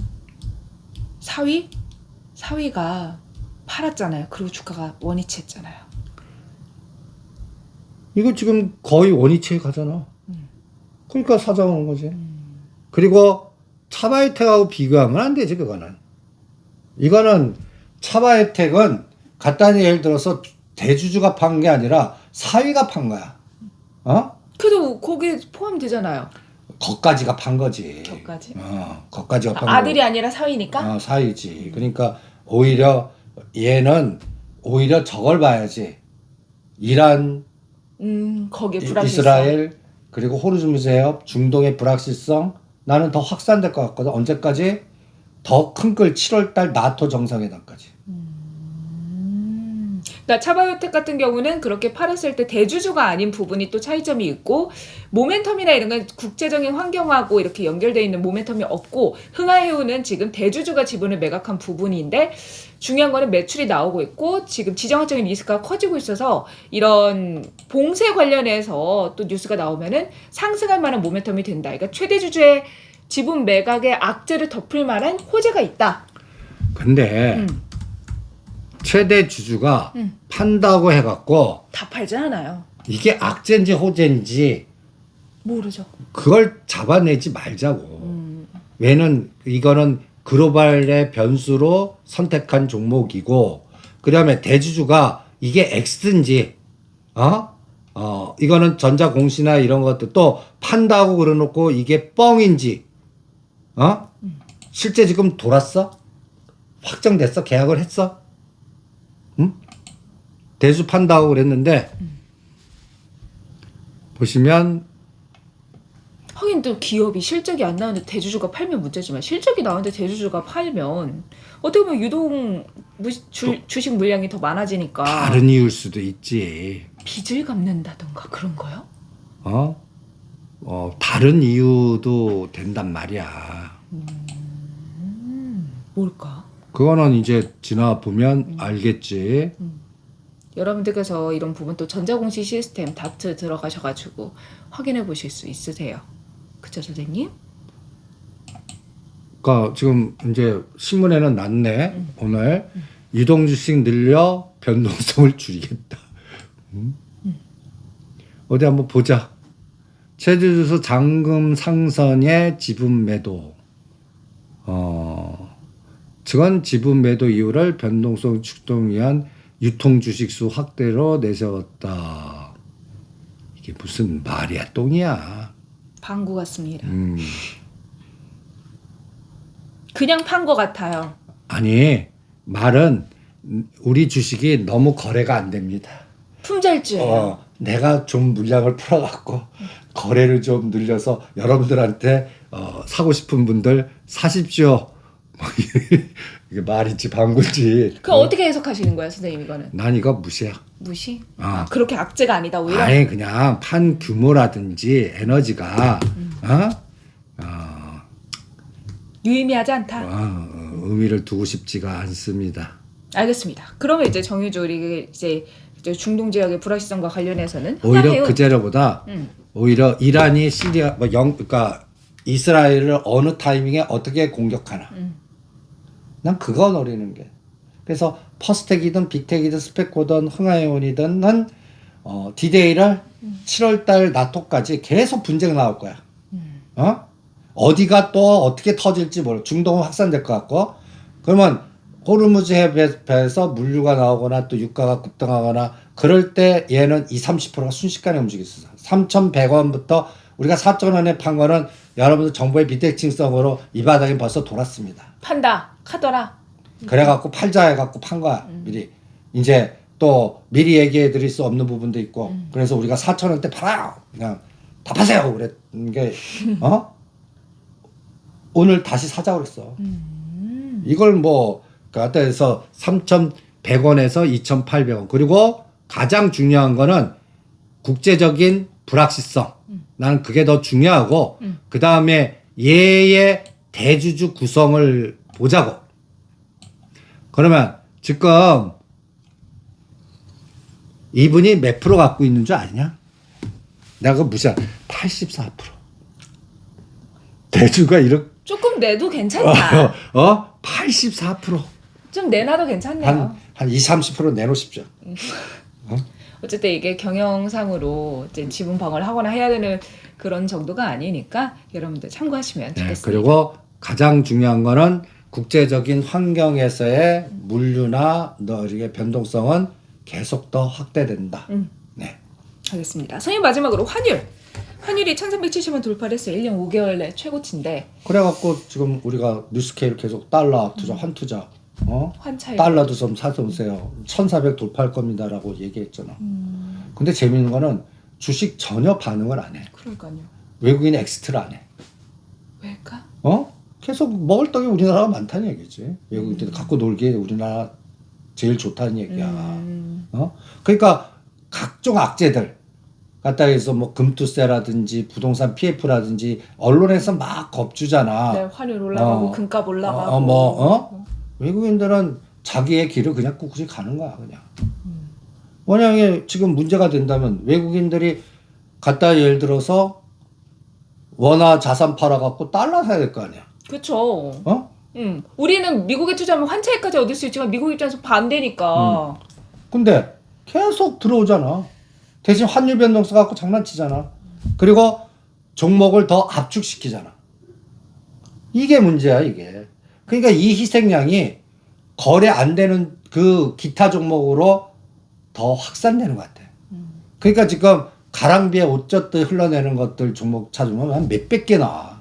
사위가 팔았잖아요. 그리고 주가가 원위치했잖아요. 이거 지금 거의 원위치에 가잖아. 그러니까 사자오는 거지. 그리고 차바이오텍하고 비교하면 안 되지 그거는. 이거는 차바이오텍은 간단히 예를 들어서 대주주가 판 게 아니라 사위가 판 거야. 그래도 거기에 포함되잖아요. 거까지가 판 거지. 거까지? 거까지가 판 아들이 거고. 아니라 사위니까? 사위지. 그러니까 오히려 얘는 오히려 저걸 봐야지. 이란, 거기에 불확실성. 이스라엘 그리고 호르무즈 해협, 중동의 불확실성 나는 더 확산될 것 같거든. 언제까지? 더 큰 걸 7월달 나토 정상회담까지. 그러니까 차바이오텍 같은 경우는 그렇게 팔았을 때 대주주가 아닌 부분이 또 차이점이 있고 모멘텀이나 이런 건 국제적인 환경하고 이렇게 연결되어 있는 모멘텀이 없고 흥하해운은 지금 대주주가 지분을 매각한 부분인데 중요한 거는 매출이 나오고 있고 지금 지정학적인 리스크가 커지고 있어서 이런 봉쇄 관련해서 또 뉴스가 나오면은 상승할 만한 모멘텀이 된다. 그러니까 최대 주주의 지분 매각의 악재를 덮을 만한 호재가 있다. 근데 최대 주주가 판다고 해갖고 다 팔지 않아요. 이게 악재인지 호재인지 모르죠. 그걸 잡아내지 말자고. 왜냐면 이거는 글로벌의 변수로 선택한 종목이고 그다음에 대주주가 이게 X인지 이거는 전자공시나 이런 것도 또 판다고 그래놓고 이게 뻥인지 실제 지금 돌았어? 확정됐어? 계약을 했어? 응? 대주 판다고 그랬는데 보시면 하긴 또 기업이 실적이 안 나오는데 대주주가 팔면 문제지만 실적이 나오는데 대주주가 팔면 어떻게 보면 유동 주식 물량이 더 많아지니까 다른 이유일 수도 있지. 빚을 갚는다던가 그런 거요? 다른 이유도 된단 말이야. 뭘까? 그거는 이제 지나 보면 알겠지. 여러분들께서 이런 부분 또 전자공시 시스템 다트 들어가셔가지고 확인해 보실 수 있으세요. 그쵸 선생님? 그러니까 지금 이제 신문에는 났네. 오늘 유동주식 늘려 변동성을 줄이겠다. 어디 한번 보자. 최대주수 잔금 상선의 지분 매도. 증언 지분 매도 이유를 변동성 축동 위한 유통주식수 확대로 내세웠다. 이게 무슨 말이야 똥이야. 방구 같습니다. 그냥 판 것 같아요. 아니 말은 우리 주식이 너무 거래가 안 됩니다. 품절주예요. 내가 좀 물량을 풀어갖고 거래를 좀 늘려서 여러분들한테 사고 싶은 분들 사십시오. 뭐 이게 말이지 방구지. 그럼 어떻게 해석하시는 거예요, 선생님 이거는? 난 이거 무시야. 무시? 아. 그렇게 악재가 아니다 오히려? 아니 그냥 판 규모라든지 에너지가 유의미하지 않다. 의미를 두고 싶지가 않습니다. 알겠습니다. 그러면 이제 정유주 우리 이제 중동 지역의 불확실성과 관련해서는 오히려 흥하해운- 그 재료보다 오히려 이란이 시리아 그러니까 이스라엘을 어느 타이밍에 어떻게 공격하나. 난 그거 노리는 게. 그래서 퍼스텍이든 빅텍이든 스페코든 흥하해온이든 디데이를 7월달 나토까지 계속 분쟁 나올 거야. 어디가 또 어떻게 터질지 몰라. 중동은 확산될 것 같고. 그러면 호르무즈 해협에서 물류가 나오거나 또 유가가 급등하거나 그럴 때 얘는 20-30%가 순식간에 움직였어. 3,100원부터 우리가 4,000원에 판 거는 여러분들 정부의 비대칭성으로 이 바닥에 벌써 돌았습니다. 판다 카더라. 그래갖고 팔자 해갖고 판 거야 미리. 이제 또 미리 얘기해 드릴 수 없는 부분도 있고 그래서 우리가 4,000원대 팔아요. 그냥 다 파세요. 그랬는 게 오늘 다시 사자 그랬어. 이걸 뭐 갖다 해서 3,100원에서 2,800원. 그리고 가장 중요한 거는 국제적인 불확실성. 나는 그게 더 중요하고 그 다음에 얘의 대주주 구성을 보자고. 그러면 지금 이분이 몇 프로 갖고 있는 줄 아냐? 내가 그거 무시한 84%. 대주가 이렇게 조금 내도 괜찮다. 84%. 좀 내놔도 괜찮네요. 한 20-30% 내놓으십시오. 어쨌든 이게 경영상으로 이제 지분 방어를 하거나 해야 되는 그런 정도가 아니니까 여러분들 참고하시면 네, 좋겠습니다. 그리고 가장 중요한 거는 국제적인 환경에서의 물류나 이렇게 변동성은 계속 더 확대된다. 네. 알겠습니다. 선생님 마지막으로 환율이 1370원 돌파를 했어요. 1년 5개월 내 최고치인데 그래갖고 지금 우리가 뉴스케일 계속 달러 투자, 환투자, 환차율 달러도 좀 사놓으세요. 1,400 돌파할 겁니다라고 얘기했잖아. 근데 재밌는 거는 주식 전혀 반응을 안 해. 그러니까요. 외국인 엑스트를 안 해. 왜일까? 계속 먹을 떡이 우리나라가 많다는 얘기지. 외국인들 갖고 놀기에 우리나라 제일 좋다는 얘기야. 그러니까 각종 악재들 갖다 해서 뭐 금투세라든지 부동산 PF라든지 언론에서 막 겁주잖아. 네, 환율 올라가고 금값 올라가고 외국인들은 자기의 길을 그냥 꿋꿋이 가는 거야 그냥. 만약에 지금 문제가 된다면 외국인들이 갖다 예를 들어서 원화 자산 팔아갖고 달러 사야 될 거 아니야. 그렇죠. 우리는 미국에 투자하면 환차익까지 얻을 수 있지만 미국 입장에서 반대니까. 근데 계속 들어오잖아. 대신 환율 변동성 갖고 장난치잖아. 그리고 종목을 더 압축시키잖아. 이게 문제야 이게. 그러니까 이 희생양이 거래 안 되는 그 기타 종목으로 더 확산되는 것 같아. 그러니까 지금 가랑비에 옷 젖듯 흘러내는 것들 종목 찾으면 한 몇백 개 나와.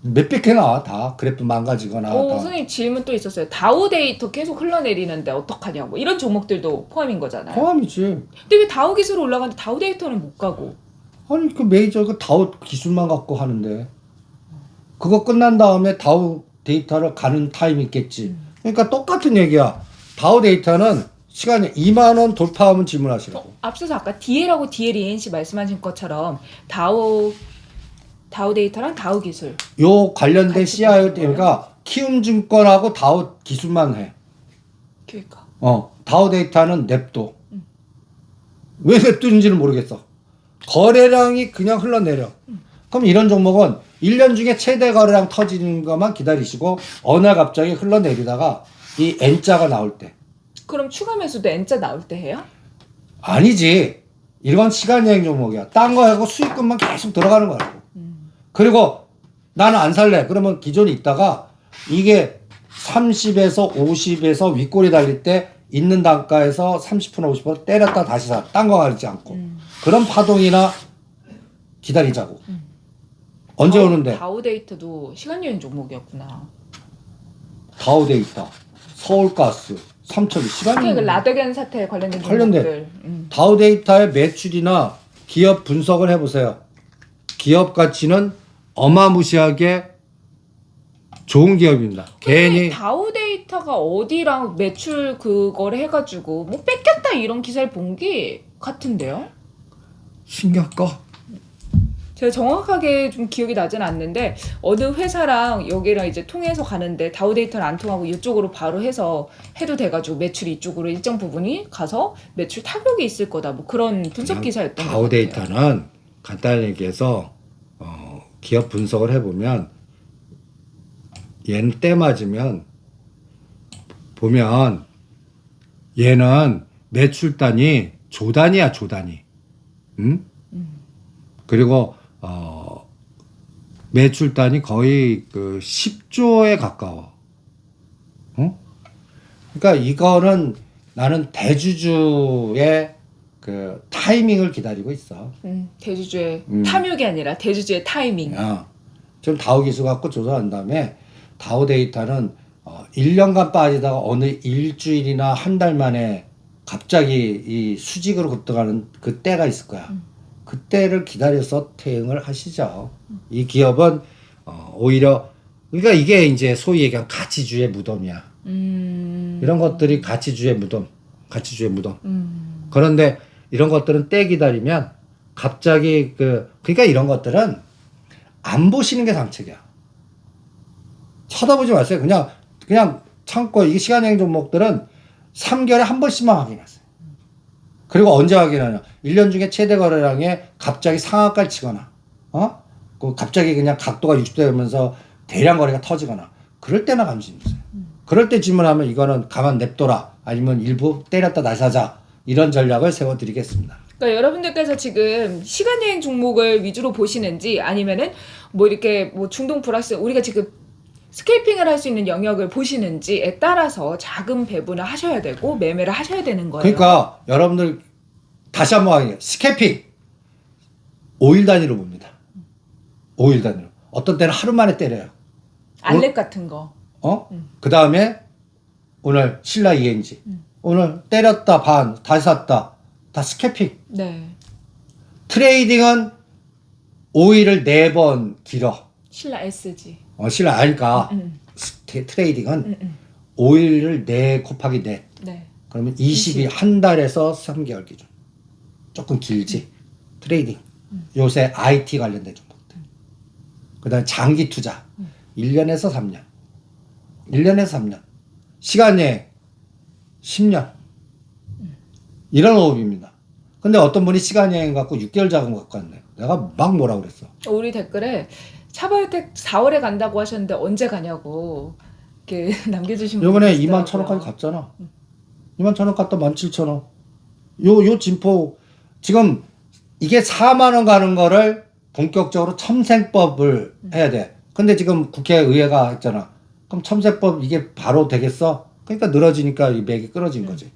몇백 개 나와 다. 그래프 망가지거나 다. 선생님 질문 또 있었어요. 다우 데이터 계속 흘러내리는데 어떡하냐고. 이런 종목들도 포함인 거잖아요. 포함이지. 근데 왜 다우 기술 올라가는데 다우 데이터는 못 가고. 아니 그 메이저 그 다우 기술만 갖고 하는데 그거 끝난 다음에 다우 데이터를 가는 타임이 있겠지. 그러니까 똑같은 얘기야. 다우 데이터는 시간이 2만 원 돌파하면 질문하시라고. 앞서서 아까 DL하고 DLENC 말씀하신 것처럼 다우 데이터랑 다우 기술. 요 관련된 같이 CIO 보시는 그러니까 키움증권하고 다우 기술만 해. 그러니까. 다우 데이터는 냅둬. 왜 냅두는지는 모르겠어. 거래량이 그냥 흘러내려. 그럼 이런 종목은 1년 중에 최대 거래량 터지는 것만 기다리시고 어느 날 갑자기 흘러내리다가 이 N자가 나올 때. 그럼 추가 매수도 N자 나올 때 해요? 아니지. 이건 시간여행 종목이야. 딴 거 하고 수익금만 계속 들어가는 거라고. 그리고 나는 안 살래. 그러면 기존에 있다가 이게 30에서 50에서 윗골이 달릴 때 있는 단가에서 30%, 50% 때렸다 다시 사. 딴 거 가리지 않고. 그런 파동이나 기다리자고. 언제 오는데? 다우데이터도 시간여행 종목이었구나. 다우데이터, 서울가스, 삼척이 시간이 그 라더겐 사태 관련된 관련된. 종목들. 다우데이터의 매출이나 기업 분석을 해보세요. 기업 가치는 어마무시하게 좋은 기업입니다. 괜히 다우데이터가 어디랑 매출 그걸 해가지고 뭐 뺏겼다 이런 기사를 본 게 같은데요? 신경 꺼. 제가 정확하게 좀 기억이 나진 않는데 어느 회사랑 여기랑 이제 통해서 가는데 다우데이터는 안 통하고 이쪽으로 바로 해서 해도 돼가지고 매출이 이쪽으로 일정 부분이 가서 매출 타격이 있을 거다 뭐 그런 분석 기사였던 것 같아요. 다우데이터는 간단히 얘기해서 기업 분석을 해보면 얘는 때 맞으면 보면 얘는 매출단이 조단위야 조단위. 응? 그리고 매출단이 거의 그 10조에 가까워. 그러니까 이거는 나는 대주주의 그 타이밍을 기다리고 있어. 대주주의 탐욕이 아니라 대주주의 타이밍. 지금 다우 기수 갖고 조사한 다음에 다우 데이터는 1년간 빠지다가 어느 일주일이나 한 달 만에 갑자기 이 수직으로 급등하는 그 때가 있을 거야. 그때를 기다려서 대응을 하시죠. 이 기업은 오히려 그러니까 이게 이제 소위 얘기한 가치주의 무덤이야. 이런 것들이 가치주의 무덤, 가치주의 무덤. 그런데 이런 것들은 때 기다리면 갑자기 그러니까 이런 것들은 안 보시는 게 상책이야. 쳐다보지 마세요. 그냥 참고 이게 시간여행 종목들은 3개월에 한 번씩만 확인하세요. 그리고 언제 확인하냐? 1년 중에 최대 거래량에 갑자기 상한가를 치거나, 갑자기 그냥 각도가 60도 되면서 대량 거래가 터지거나, 그럴 때나 관심 있어요. 그럴 때 질문하면 이거는 가만 냅둬라. 아니면 일부 때렸다 다시 하자. 이런 전략을 세워드리겠습니다. 그러니까 여러분들께서 지금 시간여행 종목을 위주로 보시는지 아니면은 뭐 이렇게 뭐 중동 플러스 우리가 지금 스케이핑을 할 수 있는 영역을 보시는지에 따라서 자금 배분을 하셔야 되고 매매를 하셔야 되는 거예요. 그러니까 여러분들 다시 한번 확인해요. 스캐핑 5일 단위로 봅니다. 5일 단위로. 어떤 때는 하루 만에 때려요. 알렉 같은 거. 그 다음에 오늘 신라 ENG. 오늘 때렸다 반 다시 샀다. 다 스캐핑. 네. 트레이딩은 5일을 4번 길어. 신라 SG. 신라 아니까 트레이딩은 5일을 4 곱하기 4. 네. 그러면 20이 한 달에서 3개월 기준. 조금 길지. 트레이딩. 요새 IT 관련된 종목들. 그 다음에 장기 투자. 1년에서 3년. 1년에서 3년. 시간여행 10년. 이런 호흡입니다. 근데 어떤 분이 시간여행 갖고 6개월 자금 갖고 왔네. 내가 막 뭐라 그랬어. 우리 댓글에 차바이오텍 4월에 간다고 하셨는데 언제 가냐고 이렇게 남겨주신 분이 요번에 있더라고요. 21,000원까지 갔잖아. 21,000원 갔다 17,000원. 요 진포 지금 이게 4만 원 가는 거를 본격적으로 첨생법을 해야 돼. 근데 지금 국회의회가 했잖아. 그럼 첨생법 이게 바로 되겠어? 그러니까 늘어지니까 이 맥이 끊어진 거지.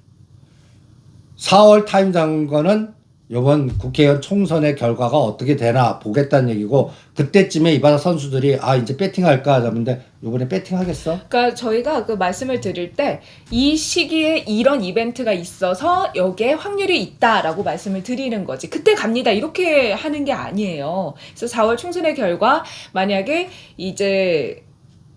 4월 타임 잡은 거는 이번 국회의원 총선의 결과가 어떻게 되나 보겠다는 얘기고 그때쯤에 이 바다 선수들이 이제 배팅할까 하자는데 이번에 배팅하겠어? 그러니까 저희가 그 말씀을 드릴 때 이 시기에 이런 이벤트가 있어서 여기에 확률이 있다라고 말씀을 드리는 거지. 그때 갑니다 이렇게 하는 게 아니에요. 그래서 4월 총선의 결과 만약에 이제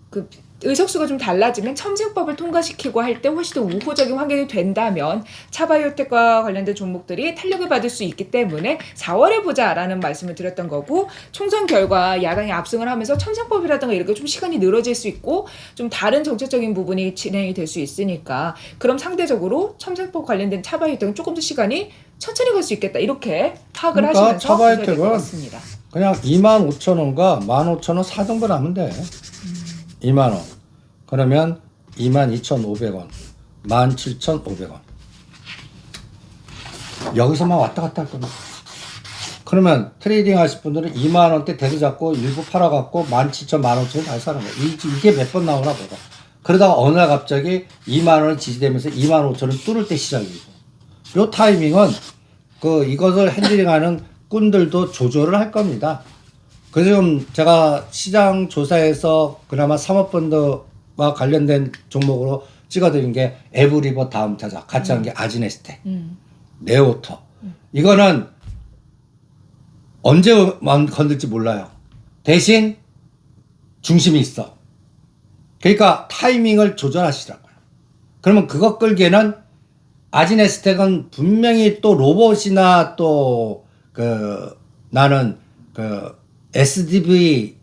그 의석수가 좀 달라지면 첨생법을 통과시키고 할 때 훨씬 더 우호적인 환경이 된다면 차바이오텍과 관련된 종목들이 탄력을 받을 수 있기 때문에 4월에 보자라는 말씀을 드렸던 거고 총선 결과 야당이 압승을 하면서 첨생법이라든가 이렇게 좀 시간이 늘어질 수 있고 좀 다른 정책적인 부분이 진행이 될 수 있으니까 그럼 상대적으로 첨생법 관련된 차바이오텍은 조금 더 시간이 천천히 갈 수 있겠다 이렇게 파악을 그러니까 하시면서 보셔야 될 것 차바이오텍은 같습니다. 그냥 25,000원과 15,000원 사정도 하면 돼. 2만 원. 그러면 22,500원. 17,500원. 여기서만 왔다 갔다 할 겁니다. 그러면 트레이딩 하실 분들은 2만 원대 대수 잡고 일부 팔아갖고 17,000, 15,000원 다시 사는 거예요. 이게 몇 번 나오나 보다. 그러다가 어느 날 갑자기 2만 원이 지지되면서 2만 5천원 뚫을 때 시작이고. 요 타이밍은 이것을 핸들링하는 꾼들도 조절을 할 겁니다. 그 지금 제가 시장 조사에서 그나마 사모펀드와 관련된 종목으로 찍어드린 게 에브리버 다음 타자 같이 한 게 아지네스텍, 네오터. 이거는 언제만 건들지 몰라요. 대신 중심이 있어. 그러니까 타이밍을 조절하시라고요. 그러면 그거 끌기에는 아지네스텍은 분명히 또 로봇이나 또 나는 SDV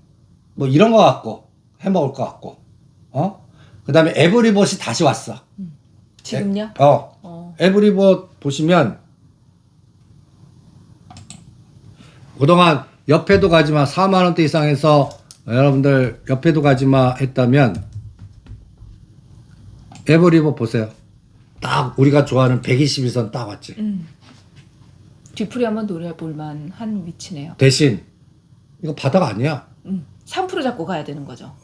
뭐 이런 거 같고 해먹을 것 같고 그 다음에 에브리봇이 다시 왔어. 지금요? 에브리봇 보시면 그동안 옆에도 가지마 4만원대 이상해서 여러분들 옆에도 가지마 했다면 에브리봇 보세요. 딱 우리가 좋아하는 121선 딱 왔지. 뒤풀이 한번 노려볼만 한 위치네요. 대신 이거 바닥 아니야. 3% 잡고 가야 되는 거죠.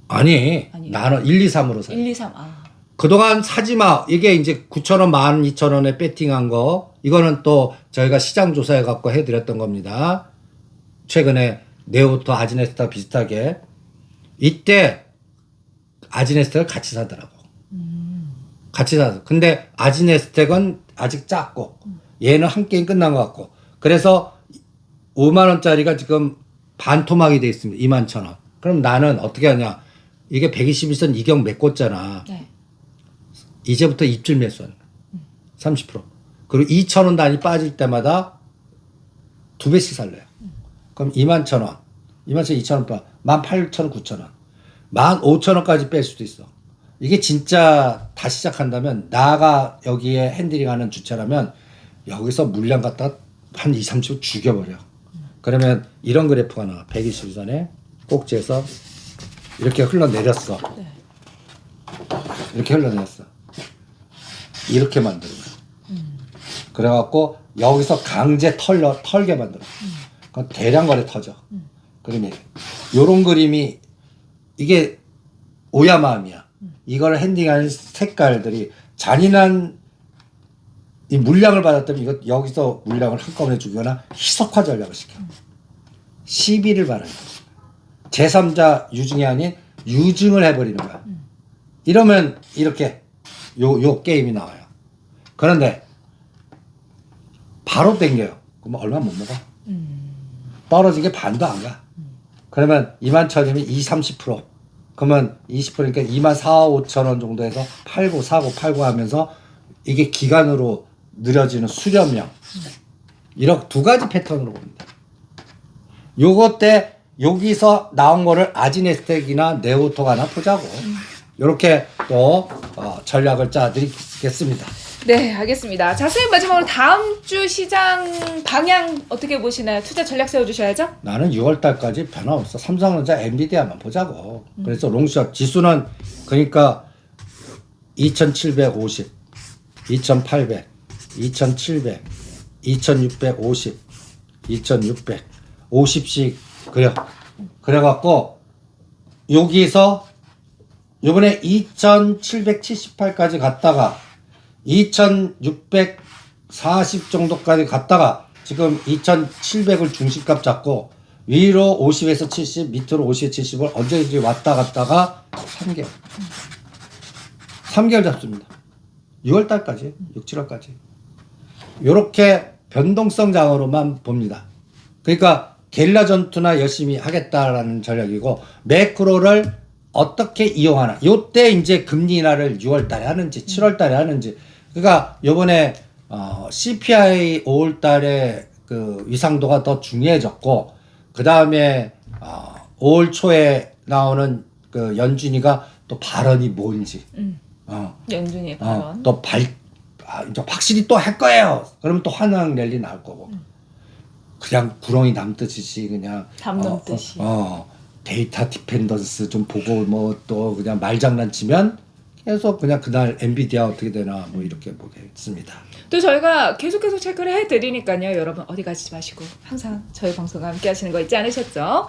아니 아니요. 나는 1, 2, 3으로 사. 1, 2, 3. 그동안 사지마. 이게 이제 9,000원, 12,000원에 배팅한 거. 이거는 또 저희가 시장 조사해 갖고 해드렸던 겁니다. 최근에 네오터, 아지네스타 비슷하게. 이때 아지네스텍을 같이 사더라고. 같이 사서. 근데 아지네스텍은 아직 작고 얘는 한 게임 끝난 것 같고. 그래서 5만원짜리가 지금 반토막이 돼 있습니다. 21,000원. 그럼 나는 어떻게 하냐. 이게 121선 이격 메꿨잖아. 네. 이제부터 입질 매수하는 거야. 30%. 그리고 2,000원 단위 빠질 때마다 2배씩 살래요. 그럼 21,000원. 21,000원, 2,000원 빠. 18,000원, 9,000원. 15,000원까지 뺄 수도 있어. 이게 진짜 다시 시작한다면 나가 여기에 핸들링하는 주체라면 여기서 물량 갖다 한 2, 30분 죽여버려. 그러면 이런 그래프가 나와. 121선에 꼭지에서 이렇게 흘러내렸어. 네. 이렇게 흘러내렸어. 이렇게 만들어. 그래갖고 여기서 강제 털게 만들어. 그건 대량거래 터져. 그림이 요런 그림이 이게 오야 마음이야. 이걸 핸딩하는 색깔들이 잔인한 이 물량을 받았다면 이거 여기서 물량을 한꺼번에 주거나 희석화 전략을 시켜. 시비를 바라는 거야. 제3자 유증이 아닌 유증을 해버리는 거야. 이러면 이렇게 요 게임이 나와요. 그런데 바로 땡겨요. 그러면 얼마 못 먹어. 떨어진 게 반도 안 가. 그러면 21,000원이면 30%. 그러면 20%니까 24,5,000원 정도 해서 팔고 사고 팔고 하면서 이게 기간으로 느려지는 수렴형. 이렇게 두 가지 패턴으로 봅니다. 요거 때 여기서 나온 거를 아지네스텍이나 네오토가 하나 보자고. 이렇게 또 전략을 짜드리겠습니다. 네, 알겠습니다. 자, 선생님 마지막으로 다음 주 시장 방향 어떻게 보시나요? 투자 전략 세워주셔야죠. 나는 6월 달까지 변화 없어. 삼성전자, 엔비디아만 보자고. 그래서 롱숏 지수는 그러니까 2,750, 2,800, 2,700, 2,650, 2,600, 50씩 그래갖고 여기서 요번에 2,778까지 갔다가 2,640 정도까지 갔다가 지금 2,700을 중심값 잡고 위로 50에서 70, 밑으로 50에서 70을 언제든지 왔다 갔다가 3개월. 3개월 잡습니다. 6월 달까지, 6, 7월까지. 요렇게 변동성 장으로만 봅니다. 그러니까 게릴라 전투나 열심히 하겠다라는 전략이고 매크로를 어떻게 이용하나. 요때 이제 금리 인하를 6월 달에 하는지 7월 달에 하는지. 그러니까 요번에 CPI 5월 달에 그 위상도가 더 중요해졌고 그다음에 5월 초에 나오는 그 연준이가 또 발언이 뭔지. 연준이의 발언. 또 이제 확실히 또 할 거예요. 그러면 또 환영 랠리 나올 거고. 그냥 구렁이 남듯이 그냥 담넘듯이. 데이터 디펜던스 좀 보고 뭐 또 그냥 말장난치면 계속 그냥 그날 엔비디아 어떻게 되나 뭐 이렇게 보겠습니다. 또 저희가 계속해서 체크를 해드리니까요. 여러분 어디 가지 마시고 항상 저희 방송과 함께 하시는 거 잊지 않으셨죠?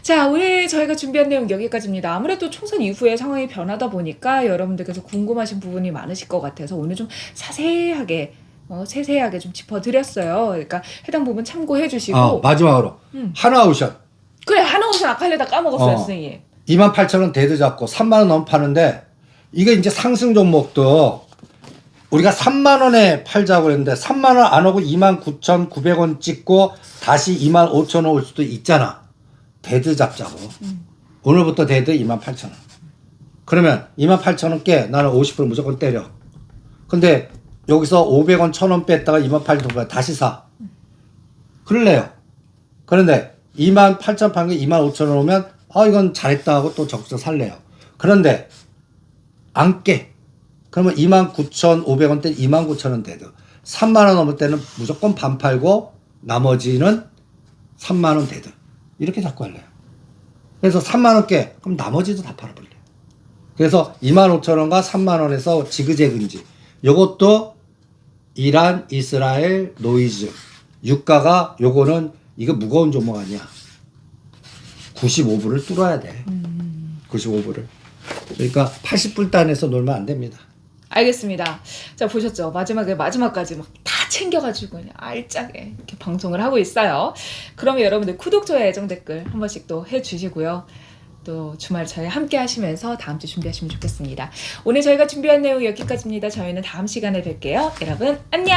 자, 오늘 저희가 준비한 내용 여기까지입니다. 아무래도 총선 이후에 상황이 변하다 보니까 여러분들께서 궁금하신 부분이 많으실 것 같아서 오늘 좀 자세하게 세세하게 좀 짚어드렸어요. 그러니까 해당 부분 참고해 주시고 마지막으로 하나오션 그래 하는 것은 아까 하려다 까먹었어요, 어. 선생님. 28,000원 대드 잡고 3만 원 넘으면 파는데 이게 이제 상승 종목도 우리가 3만 원에 팔자고 했는데 3만 원 안 오고 29,900원 찍고 다시 25,000원 올 수도 있잖아. 대드 잡자고. 오늘부터 대드 28,000원. 그러면 28,000원 깨 나는 50% 무조건 때려. 근데 여기서 500원 1,000원 뺐다가 28,000원 다시 사. 그럴래요. 그런데 28,000원 파는 게 25,000원 오면 이건 잘했다 하고 또 적셔 살래요. 그런데 안 깨. 그러면 29,500원 때 29,000원 대드. 3만 원 넘을 때는 무조건 반 팔고 나머지는 3만 원 대드. 이렇게 잡고 할래요. 그래서 3만 원 깨. 그럼 나머지도 다 팔아버려요. 그래서 25,000원과 3만 원에서 지그재그인지. 요것도 이란, 이스라엘, 노이즈. 유가가 요거는 이거 무거운 종목 아니야. 95불을 뚫어야 돼. 95불을. 그러니까 80불 단에서 놀면 안 됩니다. 알겠습니다. 자, 보셨죠? 마지막까지 막 다 챙겨가지고 그냥 알짜게 이렇게 방송을 하고 있어요. 그러면 여러분들 구독, 좋아요, 애정 댓글 한 번씩 또 해주시고요. 또 주말 저희 함께 하시면서 다음 주 준비하시면 좋겠습니다. 오늘 저희가 준비한 내용 여기까지입니다. 저희는 다음 시간에 뵐게요. 여러분 안녕.